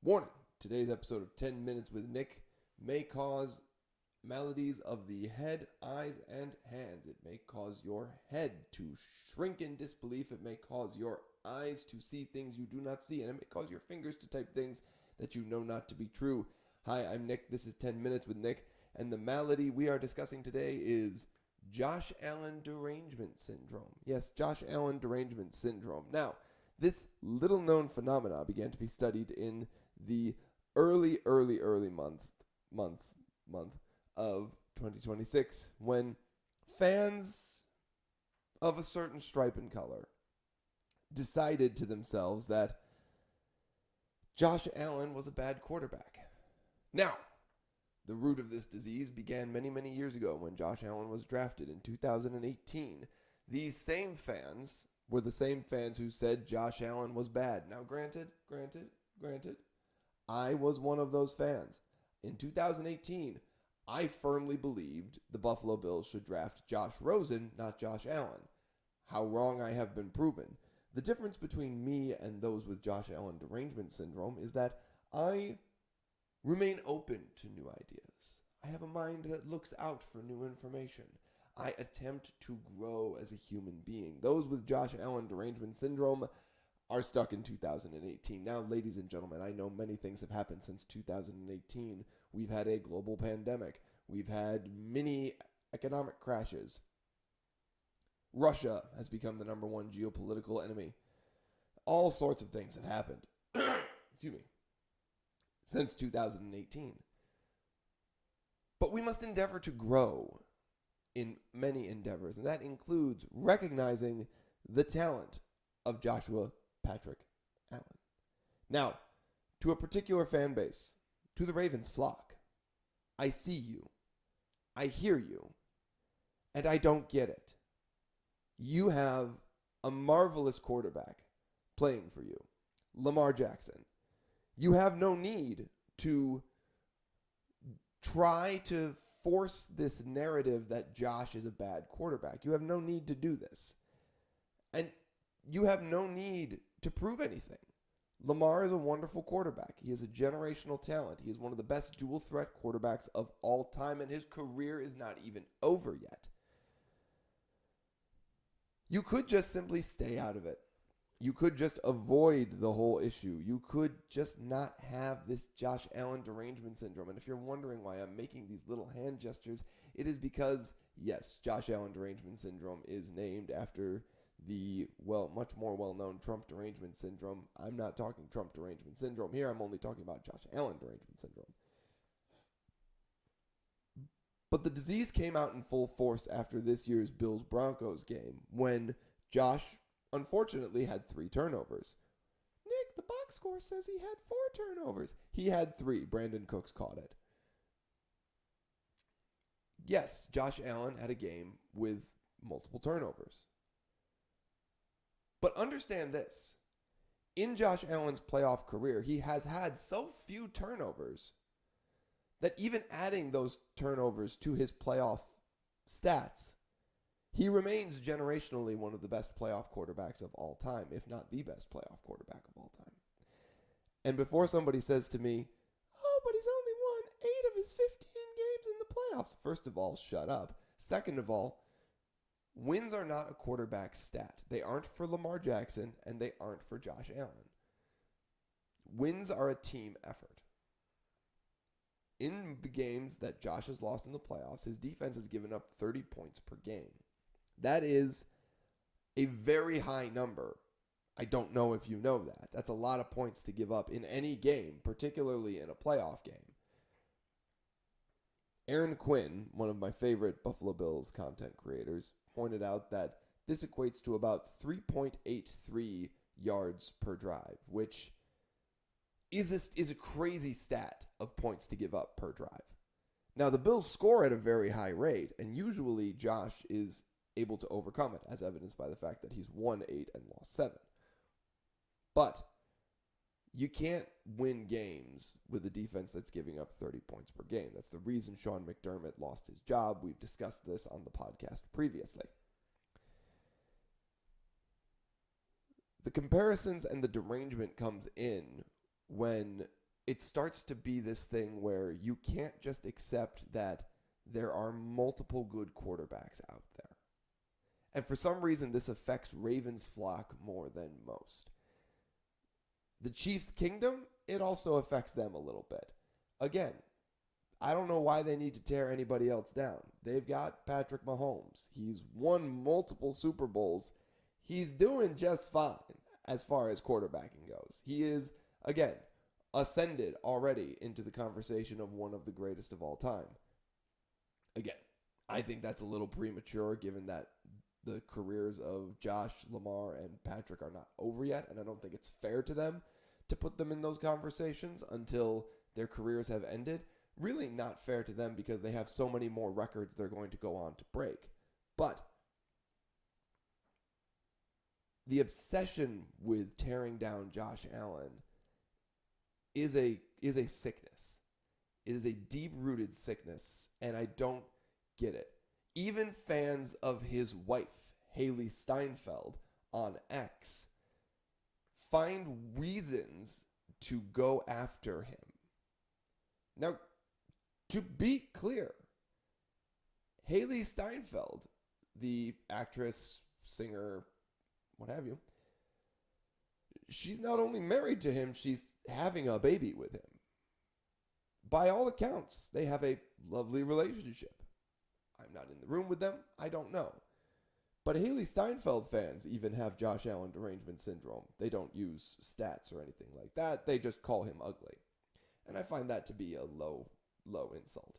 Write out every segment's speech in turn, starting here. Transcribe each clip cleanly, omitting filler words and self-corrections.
Warning, today's episode of 10 Minutes with Nick may cause maladies of the head, eyes, and hands. It may cause your head to shrink in disbelief. It may cause your eyes to see things you do not see. And it may cause your fingers to type things that you know not to be true. Hi, I'm Nick. This is 10 Minutes with Nick. And the malady we are discussing today is Josh Allen Derangement Syndrome. Yes, Josh Allen Derangement Syndrome. Now, this little-known phenomena began to be studied in the early month of 2026 when fans of a certain stripe and color decided to themselves that Josh Allen was a bad quarterback. Now, the root of this disease began many years ago when Josh Allen was drafted in 2018. These same fans were the same fans who said Josh Allen was bad. Now, granted, I was one of those fans. In 2018, I firmly believed the Buffalo Bills should draft Josh Rosen, not Josh Allen. How wrong I have been proven. The difference between me and those with Josh Allen Derangement Syndrome is that I remain open to new ideas. I have a mind that looks out for new information. I attempt to grow as a human being. Those with Josh Allen Derangement Syndrome are stuck in 2018. Now, ladies and gentlemen, I know many things have happened since 2018. We've had a global pandemic. We've had many economic crashes. Russia has become the number one geopolitical enemy. All sorts of things have happened. Excuse me. Since 2018. But we must endeavor to grow in many endeavors, and that includes recognizing the talent of Joshua Patrick Allen. Now, to a particular fan base, to the Ravens flock, I see you, I hear you, and I don't get it. You have a marvelous quarterback playing for you, Lamar Jackson. You have no need to try to force this narrative that Josh is a bad quarterback. You have no need to do this. And you have no need to prove anything. Lamar is a wonderful quarterback. He is a generational talent. He is one of the best dual threat quarterbacks of all time, and his career is not even over yet. You could just simply stay out of it. You could just avoid the whole issue. You could just not have this Josh Allen Derangement Syndrome. And if you're wondering why I'm making these little hand gestures, it is because, yes, Josh Allen Derangement Syndrome is named after the, much more well-known Trump Derangement Syndrome. I'm not talking Trump Derangement Syndrome here. I'm only talking about Josh Allen Derangement Syndrome. But the disease came out in full force after this year's Bills-Broncos game when Josh unfortunately had 3 turnovers. Nick, the box score says he had 4 turnovers. He had 3. Brandon Cooks caught it. Yes, Josh Allen had a game with multiple turnovers. But understand this. In Josh Allen's playoff career, he has had so few turnovers that even adding those turnovers to his playoff stats, he remains generationally one of the best playoff quarterbacks of all time, if not the best playoff quarterback of all time. And before somebody says to me, oh, but he's only won 8 of his 15 games in the playoffs. First of all, shut up. Second of all, wins are not a quarterback stat. They aren't for Lamar Jackson, and they aren't for Josh Allen. Wins are a team effort. In the games that Josh has lost in the playoffs, his defense has given up 30 points per game. That is a very high number. I don't know if you know that. That's a lot of points to give up in any game, particularly in a playoff game. Aaron Quinn, one of my favorite Buffalo Bills content creators, pointed out that this equates to about 3.83 yards per drive, which is a crazy stat of points to give up per drive. Now, the Bills score at a very high rate, and usually Josh is able to overcome it, as evidenced by the fact that he's won 8 and lost 7. But you can't win games with a defense that's giving up 30 points per game. That's the reason Sean McDermott lost his job. We've discussed this on the podcast previously. The comparisons and the derangement comes in when it starts to be this thing where you can't just accept that there are multiple good quarterbacks out there. And for some reason, this affects Ravens' flock more than most. The Chiefs' kingdom, it also affects them a little bit. Again, I don't know why they need to tear anybody else down. They've got Patrick Mahomes. He's won multiple Super Bowls. He's doing just fine as far as quarterbacking goes. He is, again, ascended already into the conversation of one of the greatest of all time. Again, I think that's a little premature given that the careers of Josh, Lamar, and Patrick are not over yet, and I don't think it's fair to them to put them in those conversations until their careers have ended. Really not fair to them because they have so many more records they're going to go on to break. But the obsession with tearing down Josh Allen is a sickness. It is a deep-rooted sickness, and I don't get it. Even fans of his wife, Hailee Steinfeld, on X, find reasons to go after him. Now, to be clear, Hailee Steinfeld, the actress, singer, what have you, she's not only married to him, she's having a baby with him. By all accounts, they have a lovely relationship. I'm not in the room with them. I don't know. But Hailee Steinfeld fans even have Josh Allen Derangement Syndrome. They don't use stats or anything like that. They just call him ugly. And I find that to be a low insult.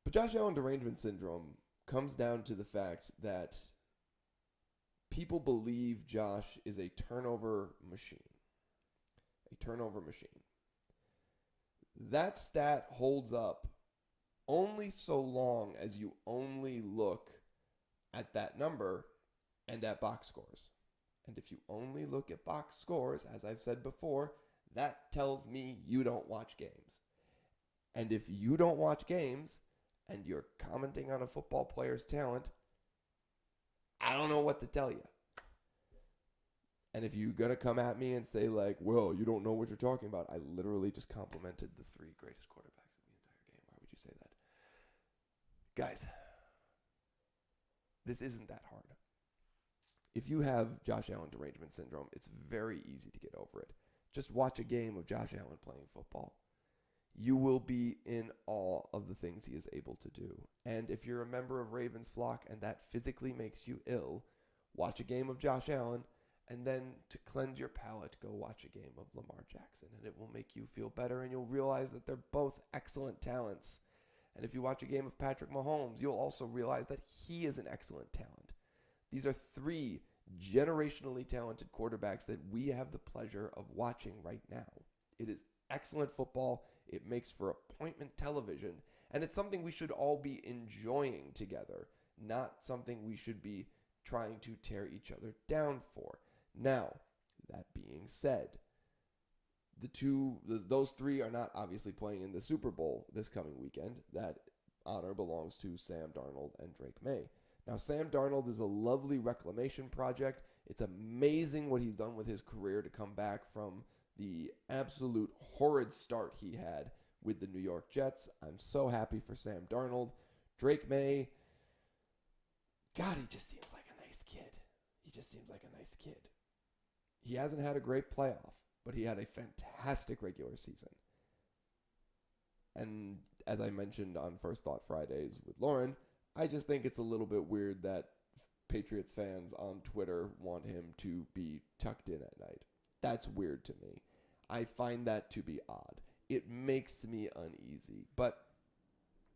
But Josh Allen Derangement Syndrome comes down to the fact that people believe Josh is a turnover machine. A turnover machine. That stat holds up only so long as you only look at that number and at box scores. And if you only look at box scores, as I've said before, that tells me you don't watch games. And if you don't watch games and you're commenting on a football player's talent, I don't know what to tell you. And if you're going to come at me and say like, well, you don't know what you're talking about, I literally just complimented the three greatest quarterbacks of the entire game. Why would you say that? Guys, this isn't that hard. If you have Josh Allen Derangement Syndrome, it's very easy to get over it. Just watch a game of Josh Allen playing football. You will be in awe of the things he is able to do. And if you're a member of Ravens flock and that physically makes you ill, watch a game of Josh Allen, and then to cleanse your palate, go watch a game of Lamar Jackson, and it will make you feel better, and you'll realize that they're both excellent talents. And if you watch a game of Patrick Mahomes, you'll also realize that he is an excellent talent. These are three generationally talented quarterbacks that we have the pleasure of watching right now. It is excellent football. It makes for appointment television, and it's something we should all be enjoying together, not something we should be trying to tear each other down for. Now, that being said, those three are not obviously playing in the Super Bowl this coming weekend. That honor belongs to Sam Darnold and Drake May. Now, Sam Darnold is a lovely reclamation project. It's amazing what he's done with his career to come back from the absolute horrid start he had with the New York Jets. I'm so happy for Sam Darnold. Drake May, God, he just seems like a nice kid. He just seems like a nice kid. He hasn't had a great playoff, but he had a fantastic regular season. And as I mentioned on First Thought Fridays with Lauren, I just think it's a little bit weird that Patriots fans on Twitter want him to be tucked in at night. That's weird to me. I find that to be odd. It makes me uneasy. But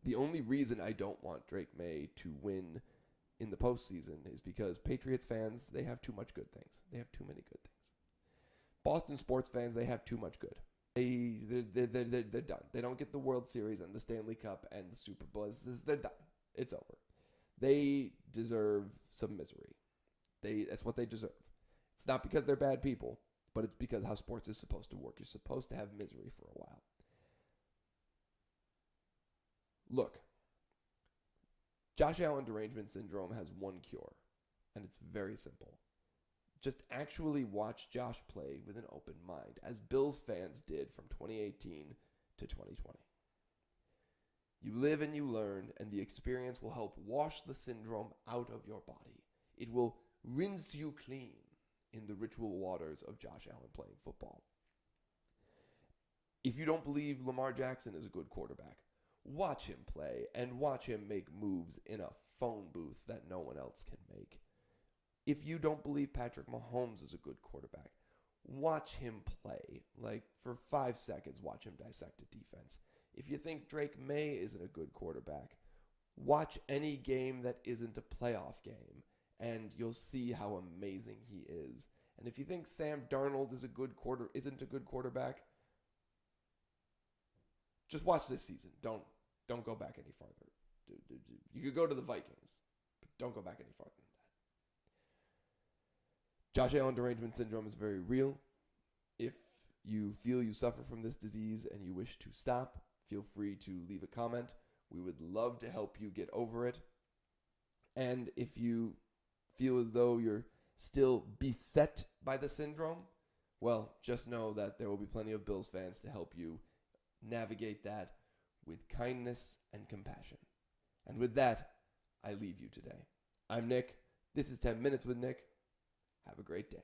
the only reason I don't want Drake May to win in the postseason is because Patriots fans, they have too much good things. They have too many good things. Boston sports fans, they have too much good. They're done. They don't get the World Series and the Stanley Cup and the Super Bowl. They're done. It's over. They deserve some misery. That's what they deserve. It's not because they're bad people, but it's because how sports is supposed to work. You're supposed to have misery for a while. Look, Josh Allen Derangement Syndrome has one cure, and it's very simple. Just actually watch Josh play with an open mind, as Bills fans did from 2018 to 2020. You live and you learn, and the experience will help wash the syndrome out of your body. It will rinse you clean in the ritual waters of Josh Allen playing football. If you don't believe Lamar Jackson is a good quarterback, watch him play and watch him make moves in a phone booth that no one else can make. If you don't believe Patrick Mahomes is a good quarterback, watch him play. Like, for 5 seconds, watch him dissect a defense. If you think Drake May isn't a good quarterback, watch any game that isn't a playoff game, and you'll see how amazing he is. And if you think Sam Darnold isn't a good quarterback, just watch this season. Don't go back any farther. You could go to the Vikings, but don't go back any farther than that. Josh Allen Derangement Syndrome is very real. If you feel you suffer from this disease and you wish to stop, feel free to leave a comment. We would love to help you get over it. And if you feel as though you're still beset by the syndrome, well, just know that there will be plenty of Bills fans to help you navigate that with kindness and compassion. And with that, I leave you today. I'm Nick. This is 10 Minutes with Nick. Have a great day.